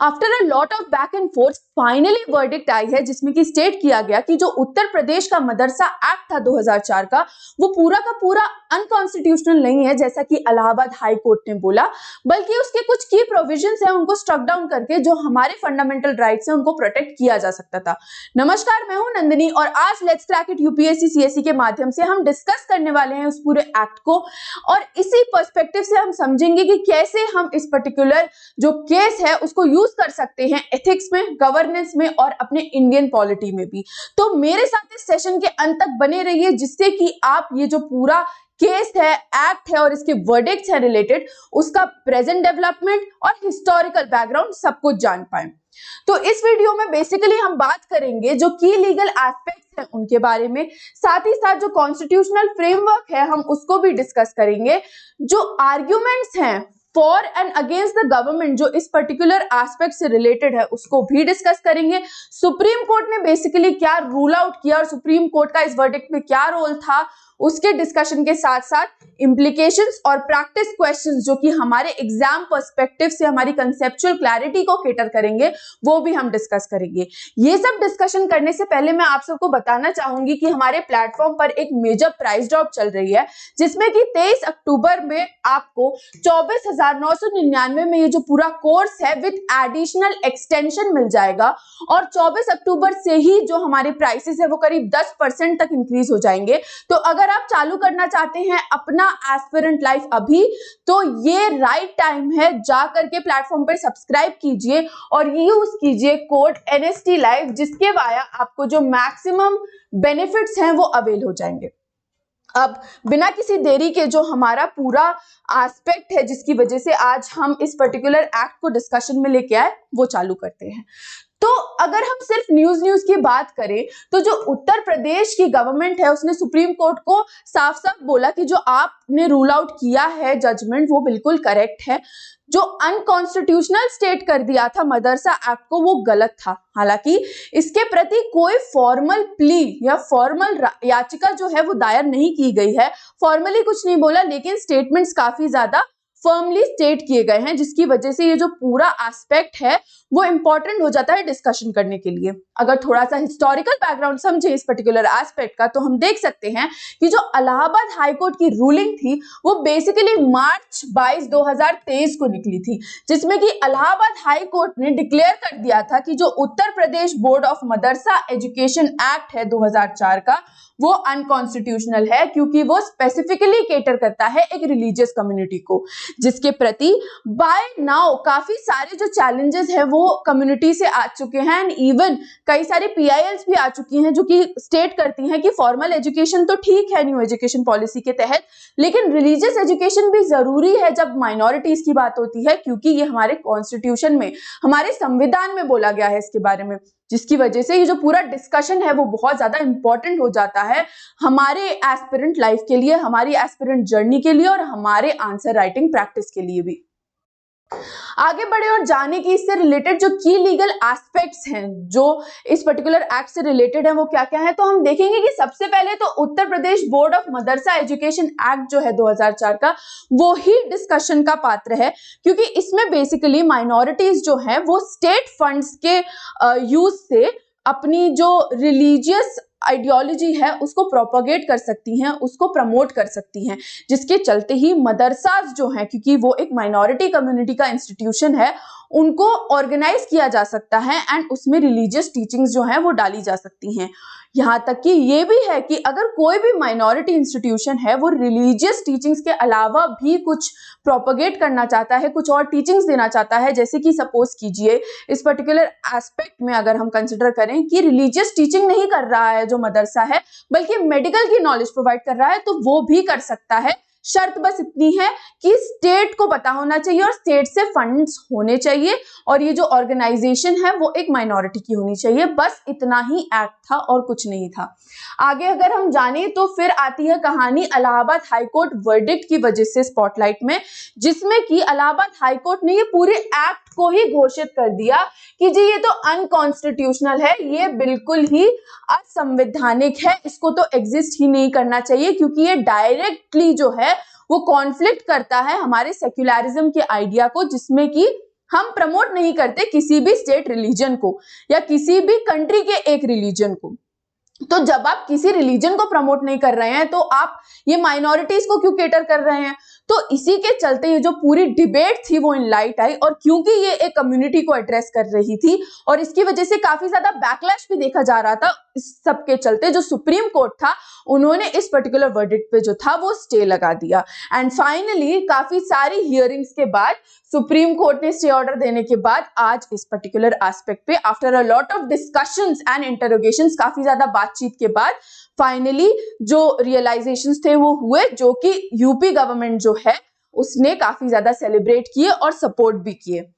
After a lot of back and forth finally verdict आई है जिसमें कि स्टेट किया गया कि जो उत्तर प्रदेश का मदरसा एक्ट था 2004 का वो पूरा का पूरा अनकॉन्स्टिट्यूशनल नहीं है जैसा कि इलाहाबाद हाई कोर्ट ने बोला, बल्कि उसके कुछ की प्रोविजंस हैं उनको स्ट्रक डाउन करके जो हमारे फंडामेंटल राइट्स हैं उनको प्रोटेक्ट किया जा सकता था। नमस्कार, मैं हूं नंदिनी और आज let's crack it UPSC CSC के माध्यम से हम डिस्कस करने वाले हैं उस पूरे एक्ट को और इसी पर्सपेक्टिव से हम समझेंगे कि कैसे हम इस पर्टिकुलर जो केस है उसको यूज कर सकते हैं एथिक्स में, गवर्नेंस में और अपने इंडियन पॉलिटी में भी। तो मेरे साथ इस सेशन के अंत तक बने रहिए जिससे कि आप ये जो पूरा केस है, एक्ट है और इसके वर्डिक्ट्स है रिलेटेड उसका प्रेजेंट डेवलपमेंट और हिस्टोरिकल बैकग्राउंड सब कुछ जान पाए। तो इस वीडियो में बेसिकली हम बात करेंगे जो की लीगल एस्पेक्ट्स हैं उनके बारे में, साथ ही साथ जो कॉन्स्टिट्यूशनल फ्रेमवर्क है हम उसको भी डिस्कस करेंगे, जो आर्ग्यूमेंट्स हैं for and against the government जो इस पर्टिकुलर एस्पेक्ट से रिलेटेड है उसको भी डिस्कस करेंगे। सुप्रीम कोर्ट ने बेसिकली क्या रूल आउट किया और सुप्रीम कोर्ट का इस वर्डिक्ट में क्या रोल था उसके डिस्कशन के साथ साथ इम्प्लीकेशंस और प्रैक्टिस क्वेश्चंस जो कि हमारे एग्जाम पर्सपेक्टिव से हमारी कंसेप्चुअल क्लैरिटी को केटर करेंगे वो भी हम डिस्कस करेंगे। ये सब डिस्कशन करने से पहले मैं आप सबको बताना चाहूंगी कि हमारे प्लेटफॉर्म पर एक मेजर प्राइस ड्रॉप चल रही है जिसमें कि 23 अक्टूबर में आपको 24,999 में ये जो पूरा कोर्स है विद एडिशनल एक्सटेंशन मिल जाएगा और 24 अक्टूबर से ही जो हमारे प्राइसेस है वो करीब 10% तक इंक्रीज हो जाएंगे। तो अगर आप चालू करना चाहते हैं अपना एस्पिरेंट लाइफ अभी तो ये राइट टाइम है, जा करके प्लेटफॉर्म पर सब्सक्राइब कीजिए और यूज कीजिए कोड NST लाइव जिसके वाया आपको जो मैक्सिमम बेनिफिट्स हैं वो अवेल हो जाएंगे। अब बिना किसी देरी के जो हमारा पूरा एस्पेक्ट है जिसकी वजह से आज हम इस पर्टिकुलर एक्ट को डिस्कशन में लेके आए वो चालू करते हैं। तो अगर हम सिर्फ न्यूज की बात करें तो जो उत्तर प्रदेश की गवर्नमेंट है उसने सुप्रीम कोर्ट को साफ साफ बोला कि जो आपने रूल आउट किया है जजमेंट वो बिल्कुल करेक्ट है। जो अनकॉन्स्टिट्यूशनल स्टेट कर दिया था मदरसा एक्ट को वो गलत था। हालांकि इसके प्रति कोई फॉर्मल प्ली या फॉर्मल याचिका जो है वो दायर नहीं की गई है, फॉर्मली कुछ नहीं बोला, लेकिन स्टेटमेंट्स काफी ज्यादा फर्मली स्टेट किए गए हैं जिसकी वजह से ये जो पूरा एस्पेक्ट है वो इंपॉर्टेंट हो जाता है डिस्कशन करने के लिए। अगर थोड़ा सा हिस्टोरिकल बैकग्राउंड समझे इस पर्टिकुलर एस्पेक्ट का तो हम देख सकते हैं कि जो इलाहाबाद हाई कोर्ट की रूलिंग थी वो बेसिकली मार्च 22, 2023 को निकली थी जिसमें कि इलाहाबाद हाई कोर्ट ने डिक्लेयर कर दिया था कि जो Uttar Pradesh board of Madarsa education act है 2004 का वो अनकॉन्स्टिट्यूशनल है क्योंकि वो स्पेसिफिकली केटर करता है एक रिलीजियस कम्युनिटी को, जिसके प्रति बाय नाउ काफी सारे जो चैलेंजेस है वो कम्युनिटी से आ चुके हैं एंड इवन कई सारी PILs भी आ चुकी हैं जो कि स्टेट करती हैं कि फॉर्मल एजुकेशन तो ठीक है न्यू एजुकेशन पॉलिसी के तहत, लेकिन रिलीजियस एजुकेशन भी जरूरी है जब माइनॉरिटीज की बात होती है क्योंकि ये हमारे कॉन्स्टिट्यूशन में, हमारे संविधान में बोला गया है इसके बारे में, जिसकी वजह से ये जो पूरा डिस्कशन है वो बहुत ज्यादा इंपॉर्टेंट हो जाता है हमारे एस्पिरेंट लाइफ के लिए, हमारी एस्पिरेंट जर्नी के लिए और हमारे आंसर राइटिंग प्रैक्टिस के लिए भी। आगे बढ़े और जाने की इससे रिलेटेड जो की लीगल एस्पेक्ट्स हैं जो इस पर्टिकुलर एक्ट से रिलेटेड है वो क्या क्या है, तो हम देखेंगे कि सबसे पहले तो Uttar Pradesh board of Madarsa education act जो है 2004 का वो ही डिस्कशन का पात्र है क्योंकि इसमें बेसिकली माइनॉरिटीज जो है वो स्टेट फंड्स के यूज से अपनी जो रिलीजियस आइडियोलॉजी है उसको प्रोपोगेट कर सकती हैं, उसको प्रमोट कर सकती हैं, जिसके चलते ही मदरसास जो हैं क्योंकि वो एक माइनॉरिटी कम्युनिटी का इंस्टीट्यूशन है उनको ऑर्गेनाइज किया जा सकता है एंड उसमें रिलीजियस टीचिंग्स जो हैं वो डाली जा सकती हैं। यहाँ तक कि ये भी है कि अगर कोई भी माइनॉरिटी इंस्टीट्यूशन है वो रिलीजियस टीचिंग्स के अलावा भी कुछ प्रोपोगेट करना चाहता है, कुछ और टीचिंग्स देना चाहता है, जैसे कि सपोज कीजिए इस पर्टिकुलर एस्पेक्ट में अगर हम कंसिडर करें कि रिलीजियस टीचिंग नहीं कर रहा है जो मदरसा है बल्कि मेडिकल की नॉलेज प्रोवाइड कर रहा है तो वो भी कर सकता है। शर्त बस इतनी है कि स्टेट को पता होना चाहिए और स्टेट से फंड्स होने चाहिए और ये जो ऑर्गेनाइजेशन है वो एक माइनॉरिटी की होनी चाहिए, बस इतना ही एक्ट था और कुछ नहीं था। आगे अगर हम जाने तो फिर आती है कहानी इलाहाबाद हाई कोर्ट वर्डिक्ट की वजह से स्पॉटलाइट में, जिसमें कि इलाहाबाद हाई कोर्ट ने ये पूरे एक्ट को ही घोषित कर दिया कि जी ये तो अनकॉन्स्टिट्यूशनल है, ये बिल्कुल ही असंवैधानिक है, इसको तो एग्जिस्ट ही नहीं करना चाहिए क्योंकि ये डायरेक्टली जो है वो कॉन्फ्लिक्ट करता है हमारे सेक्युलरिज्म के आइडिया को जिसमें कि हम प्रमोट नहीं करते किसी भी स्टेट रिलीजन को या किसी भी कंट्री के एक रिलीजन को। तो जब आप किसी रिलीजन को प्रमोट नहीं कर रहे हैं तो आप ये माइनॉरिटीज को क्यों केटर कर रहे हैं? तो इसी के चलते ये जो पूरी डिबेट थी वो इन लाइट आई, और क्योंकि ये एक कम्युनिटी को एड्रेस कर रही थी और इसकी वजह से काफी ज्यादा बैकलैश भी देखा जा रहा था, इस सब के चलते जो सुप्रीम कोर्ट था उन्होंने इस पर्टिकुलर वर्डिक्ट पे जो था वो स्टे लगा दिया। एंड फाइनली काफी सारी हियरिंग्स के बाद सुप्रीम कोर्ट ने स्टे ऑर्डर देने के बाद आज इस पर्टिकुलर एस्पेक्ट पे after a lot of discussions and interrogations, काफी ज्यादा बातचीत के बाद फाइनली जो रियलाइजेशंस थे वो हुए, जो कि यूपी गवर्नमेंट जो है उसने काफी ज्यादा सेलिब्रेट किए और सपोर्ट भी किए।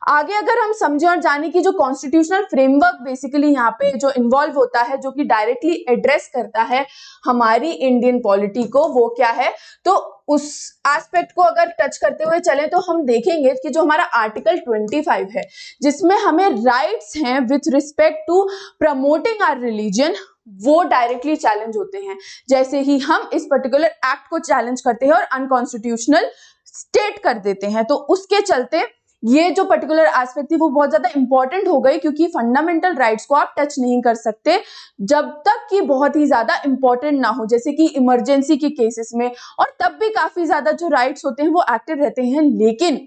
आगे अगर हम समझे और जाने की जो कॉन्स्टिट्यूशनल फ्रेमवर्क बेसिकली यहाँ पे जो इन्वॉल्व होता है, जो कि डायरेक्टली एड्रेस करता है हमारी इंडियन पॉलिटी को, वो क्या है, तो उस एस्पेक्ट को अगर टच करते हुए चलें तो हम देखेंगे कि जो हमारा आर्टिकल 25 है जिसमें हमें राइट्स हैं with respect to promoting our religion, वो डायरेक्टली चैलेंज होते हैं। जैसे ही हम इस पर्टिकुलर एक्ट को चैलेंज करते हैं और अनकॉन्स्टिट्यूशनल स्टेट कर देते हैं, तो उसके चलते ये जो पर्टिकुलर एस्पेक्ट थी वो बहुत ज्यादा इंपॉर्टेंट हो गई, क्योंकि फंडामेंटल राइट्स को आप टच नहीं कर सकते जब तक कि बहुत ही ज्यादा इंपॉर्टेंट ना हो, जैसे कि इमरजेंसी के केसेस में, और तब भी काफी ज्यादा जो राइट्स होते हैं वो एक्टिव रहते हैं। लेकिन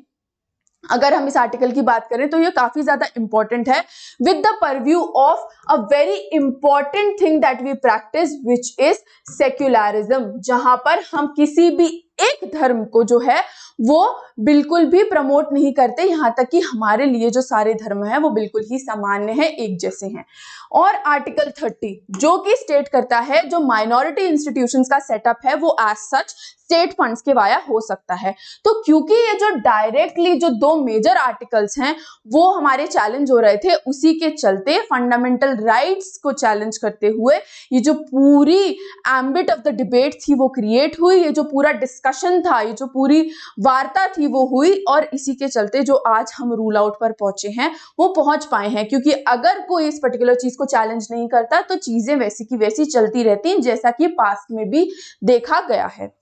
अगर हम इस आर्टिकल की बात करें तो ये काफी ज्यादा इंपॉर्टेंट है with the purview of a very important thing that we practice which is secularism, जहां पर हम किसी भी एक धर्म को जो है वो बिल्कुल भी प्रमोट नहीं करते, यहां तक कि हमारे लिए जो सारे धर्म है वो बिल्कुल ही सामान्य है, एक जैसे हैं। और आर्टिकल 30 जो कि स्टेट करता है जो माइनॉरिटी इंस्टीट्यूशंस का सेटअप है वो एज सच स्टेट फंड्स के वाया हो सकता है। तो क्योंकि ये जो डायरेक्टली जो दो मेजर आर्टिकल्स हैं वो हमारे चैलेंज हो रहे थे, उसी के चलते फंडामेंटल राइट्स को चैलेंज करते हुए ये जो पूरी एम्बिट ऑफ द डिबेट थी वो क्रिएट हुई, ये जो पूरा डिस्कशन था, ये जो पूरी वार्ता थी वो हुई, और इसी के चलते जो आज हम रूल आउट पर पहुंचे हैं वो पहुंच पाए हैं। क्योंकि अगर कोई इस पर्टिकुलर चीज को चैलेंज नहीं करता तो चीजें वैसी की वैसी चलती रहती, जैसा कि पास्ट में भी देखा गया है।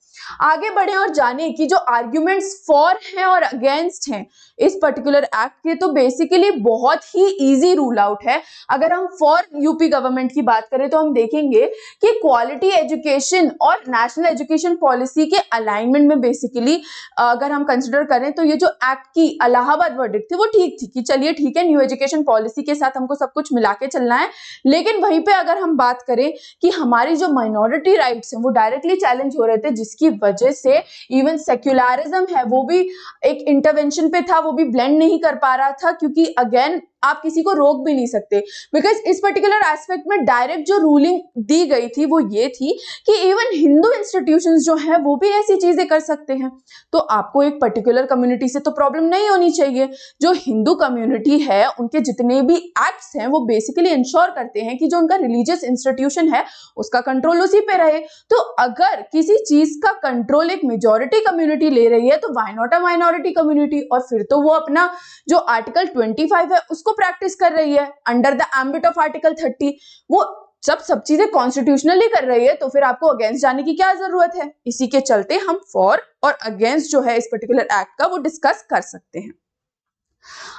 आगे बढ़े और जाने कि जो आर्ग्यूमेंट्स फॉर हैं और अगेंस्ट हैं इस पर्टिकुलर एक्ट के, तो बेसिकली बहुत ही इजी रूल आउट है। अगर हम फॉर यूपी गवर्नमेंट की बात करें तो हम देखेंगे कि क्वालिटी एजुकेशन और नेशनल एजुकेशन पॉलिसी के अलाइनमेंट में बेसिकली अगर हम कंसिडर करें तो ये जो एक्ट की इलाहाबाद वर्डिक्ट थी वो ठीक थी कि चलिए ठीक है, न्यू एजुकेशन पॉलिसी के साथ हमको सब कुछ मिला के चलना है। लेकिन वहीं पे अगर हम बात करें कि हमारी जो माइनॉरिटी राइट्स हैं वो डायरेक्टली चैलेंज हो रहे थे, जिसकी वजह से इवन सेक्युलरिज्म है वो भी एक इंटरवेंशन पे था, वो भी ब्लेंड नहीं कर पा रहा था, क्योंकि अगेन आप किसी को रोक भी नहीं सकते। बिकॉज इस पर्टिकुलर एस्पेक्ट में डायरेक्ट जो रूलिंग दी गई थी वो ये थी कि इवन हिंदू इंस्टीट्यूशंस जो हैं वो भी ऐसी चीजें कर सकते हैं। तो आपको एक पर्टिकुलर कम्युनिटी से तो प्रॉब्लम नहीं होनी चाहिए। जो हिंदू कम्युनिटी है उनके जितने भी एक्ट्स हैं वो बेसिकली इंश्योर करते हैं कि जो उनका रिलीजियस इंस्टीट्यूशन है उसका कंट्रोल उसी पे रहे। तो अगर किसी चीज का कंट्रोल एक मेजॉरिटी कम्युनिटी ले रही है तो why not a minority community, और फिर तो वो अपना जो आर्टिकल 25 है उसको प्रैक्टिस कर रही है under the ambit of article 30। वो जब सब चीजें कॉन्स्टिट्यूशनली कर रही है तो फिर आपको अगेंस्ट जाने की क्या जरूरत है। इसी के चलते हम फॉर और अगेंस्ट जो है इस पर्टिकुलर एक्ट का वो डिस्कस कर सकते हैं।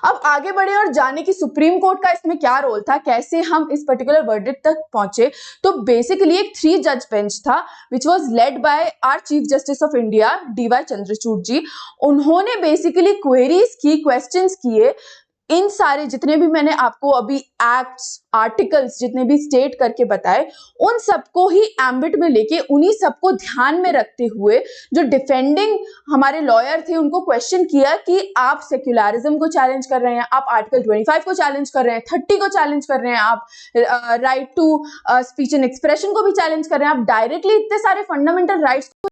अब आगे बढ़े और जाने की सुप्रीम कोर्ट का इसमें क्या रोल था, कैसे हम इस पर्टिकुलर वर्डिक्ट तक पहुंचे। तो बेसिकली एक 3 जज बेंच था which was led by our chief justice of India DY Chandrachud ji. उन्होंने बेसिकली क्वेरीज की, क्वेश्चंस किए इन सारे जितने भी मैंने आपको अभी एक्ट्स, आर्टिकल्स जितने भी स्टेट करके बताए, उन सबको ही एम्बिट में लेके उन्हीं सबको ध्यान में रखते हुए जो डिफेंडिंग हमारे लॉयर थे उनको क्वेश्चन किया कि आप सेक्युलरिज्म को चैलेंज कर रहे हैं, आप आर्टिकल 25 को चैलेंज कर रहे हैं, 30 को चैलेंज कर रहे हैं, आप right to speech and expression को भी चैलेंज कर रहे हैं, आप डायरेक्टली इतने सारे फंडामेंटल राइट्स को,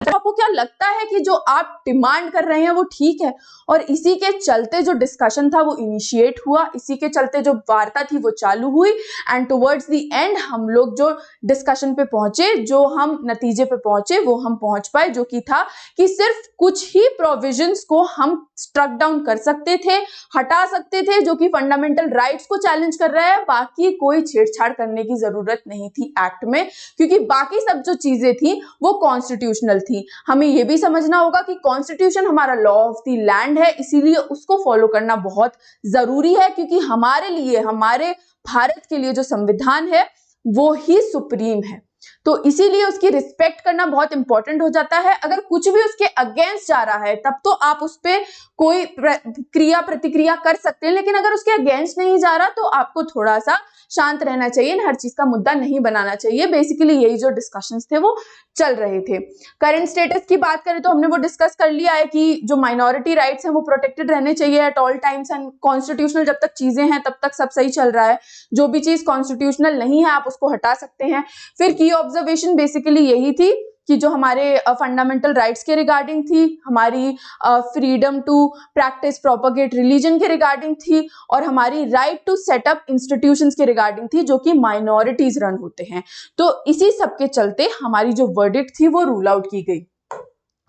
आपको क्या लगता है कि जो आप डिमांड कर रहे हैं वो ठीक है। और इसी के चलते जो डिस्कशन था वो इनिशिएट हुआ, इसी के चलते जो वार्ता थी वो चालू हुई, एंड टुवर्ड्स द एंड हम लोग जो डिस्कशन पे पहुंचे, जो हम नतीजे पे पहुंचे वो हम पहुंच पाए, जो कि था कि सिर्फ कुछ ही प्रोविजंस को हम स्ट्रक डाउन कर सकते थे, हटा सकते थे, जो कि फंडामेंटल राइट्स को चैलेंज कर रहा है। बाकी कोई छेड़छाड़ करने की जरूरत नहीं थी एक्ट में, क्योंकि बाकी सब जो चीजें थी वो कॉन्स्टिट्यूशनल थी। हमें ये भी समझना होगा कि कॉन्स्टिट्यूशन हमारा लॉ ऑफ द लैंड है, इसीलिए उसको फॉलो करना बहुत जरूरी है, क्योंकि हमारे लिए, हमारे भारत के लिए जो संविधान है वो ही सुप्रीम है। तो इसीलिए उसकी रिस्पेक्ट करना बहुत इंपॉर्टेंट हो जाता है। अगर कुछ भी उसके अगेंस्ट जा रहा है तब तो आप उस पर कोई क्रिया प्रतिक्रिया कर सकते हैं, लेकिन अगर उसके अगेंस्ट नहीं जा रहा तो आपको थोड़ा सा शांत रहना चाहिए, हर चीज का मुद्दा नहीं बनाना चाहिए। बेसिकली यही जो डिस्कशंस थे वो चल रहे थे। करंट स्टेटस की बात करें तो हमने वो डिस्कस कर लिया है कि जो माइनॉरिटी राइट्स हैं वो प्रोटेक्टेड रहने चाहिए at all times, and constitutional जब तक चीजें हैं तब तक सब सही चल रहा है। जो भी चीज कॉन्स्टिट्यूशनल नहीं है आप उसको हटा सकते हैं। फिर की ऑब्जर्वेशन बेसिकली यही थी कि जो हमारे फंडामेंटल राइट्स के रिगार्डिंग थी, हमारी freedom to practice propagate religion के रिगार्डिंग थी, और हमारी राइट टू सेटअप इंस्टीट्यूशंस के रिगार्डिंग थी जो कि माइनॉरिटीज रन होते हैं। तो इसी सब के चलते हमारी जो वर्डिक्ट थी वो रूल आउट की गई।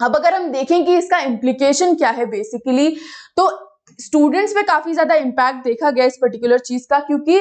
अब अगर हम देखें कि इसका इम्प्लीकेशन क्या है बेसिकली, तो स्टूडेंट्स पे काफी ज्यादा इम्पैक्ट देखा गया इस पर्टिकुलर चीज का, क्योंकि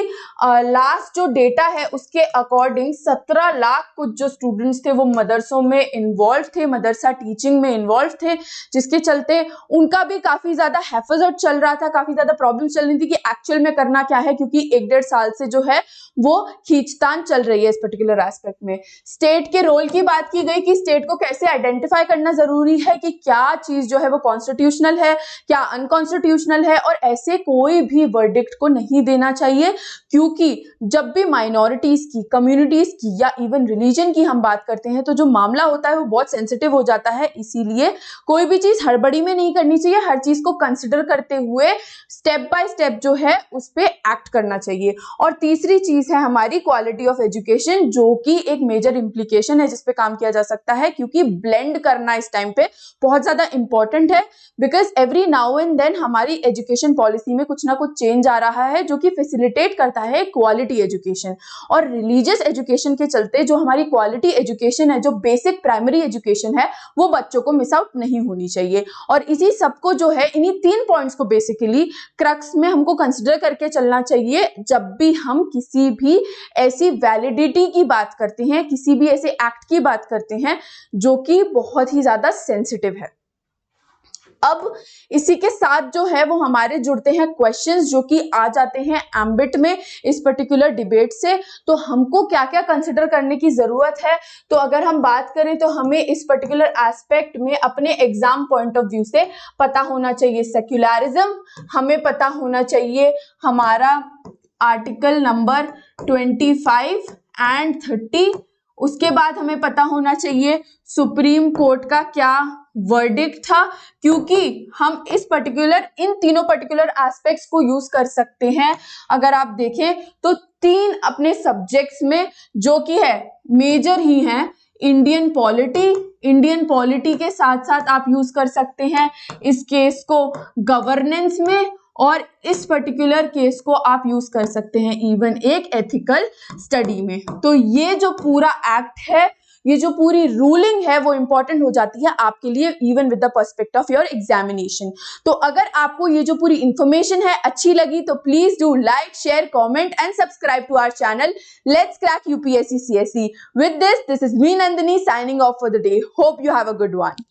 लास्ट जो डेटा है उसके अकॉर्डिंग 17 लाख कुछ जो स्टूडेंट्स थे वो मदरसों में इन्वॉल्व थे, मदरसा टीचिंग में इन्वॉल्व थे, जिसके चलते उनका भी काफी ज्यादा हैफजट चल रहा था, काफी ज्यादा प्रॉब्लम चल रही थी कि एक्चुअल में करना क्या है, क्योंकि 1-1.5 साल से जो है वो खींचतान चल रही है इस पर्टिकुलर एस्पेक्ट में। स्टेट के रोल की बात की गई कि स्टेट को कैसे आइडेंटिफाई करना जरूरी है कि क्या चीज जो है वो कॉन्स्टिट्यूशनल है, क्या अनकॉन्स्टिट्यूशनल है, और ऐसे कोई भी वर्डिक्ट को नहीं देना चाहिए, क्योंकि जब भी माइनॉरिटीज की, कम्युनिटीज की या इवन रिलीजन की हम बात करते हैं तो जो मामला होता है वो बहुत सेंसिटिव हो जाता है। इसीलिए कोई भी चीज हड़बड़ी में नहीं करनी चाहिए, हर चीज को कंसिडर करते हुए स्टेप बाय स्टेप जो है उस पर एक्ट करना चाहिए। और तीसरी चीज है हमारी क्वालिटी ऑफ एजुकेशन, जो कि एक मेजर इंप्लीकेशन है जिसपे काम किया जा सकता है, क्योंकि ब्लेंड करना इस टाइम पे बहुत ज्यादा इंपॉर्टेंट है, because every now and then हमारी एजुकेशन पॉलिसी में कुछ ना कुछ चेंज आ रहा है जो कि फैसिलिटेट करता है क्वालिटी एजुकेशन। और रिलीजियस एजुकेशन के चलते जो हमारी क्वालिटी एजुकेशन है, जो बेसिक प्राइमरी एजुकेशन है, वो बच्चों को मिस आउट नहीं होनी चाहिए। और इसी सबको जो है, इन्हीं 3 पॉइंट्स को बेसिकली क्रक्स में हमको कंसिडर करके चलना चाहिए जब भी हम किसी भी ऐसी वैलिडिटी की बात करते हैं, किसी भी ऐसे एक्ट की बात करते हैं जो कि बहुत ही ज्यादा सेंसिटिव है। अब इसी के साथ जो है वो हमारे जुड़ते हैं क्वेश्चंस जो कि आ जाते हैं एम्बिट में इस पर्टिकुलर डिबेट से। तो हमको क्या क्या कंसिडर करने की जरूरत है, तो अगर हम बात करें तो हमें इस पर्टिकुलर एस्पेक्ट में अपने एग्जाम पॉइंट ऑफ व्यू से पता होना चाहिए सेक्युलरिज्म, हमें पता होना चाहिए हमारा आर्टिकल नंबर 25 एंड 30, उसके बाद हमें पता होना चाहिए सुप्रीम कोर्ट का क्या वर्डिक्ट था, क्योंकि हम इस पर्टिकुलर, इन तीनों पर्टिकुलर एस्पेक्ट्स को यूज कर सकते हैं। अगर आप देखें तो 3 अपने सब्जेक्ट्स में जो कि है मेजर ही हैं, इंडियन पॉलिटी के साथ साथ आप यूज कर सकते हैं इस केस को गवर्नेंस में, और इस पर्टिकुलर केस को आप यूज कर सकते हैं इवन एक एथिकल स्टडी में। तो ये जो पूरा एक्ट है, ये जो पूरी रूलिंग है वो इंपॉर्टेंट हो जाती है आपके लिए even with the perspective of your examination. तो अगर आपको ये जो पूरी इंफॉर्मेशन है अच्छी लगी तो please do like, share, comment and subscribe to our channel let's crack UPSC CSE। With this is me Nandini signing off for the day. Hope you have a good one.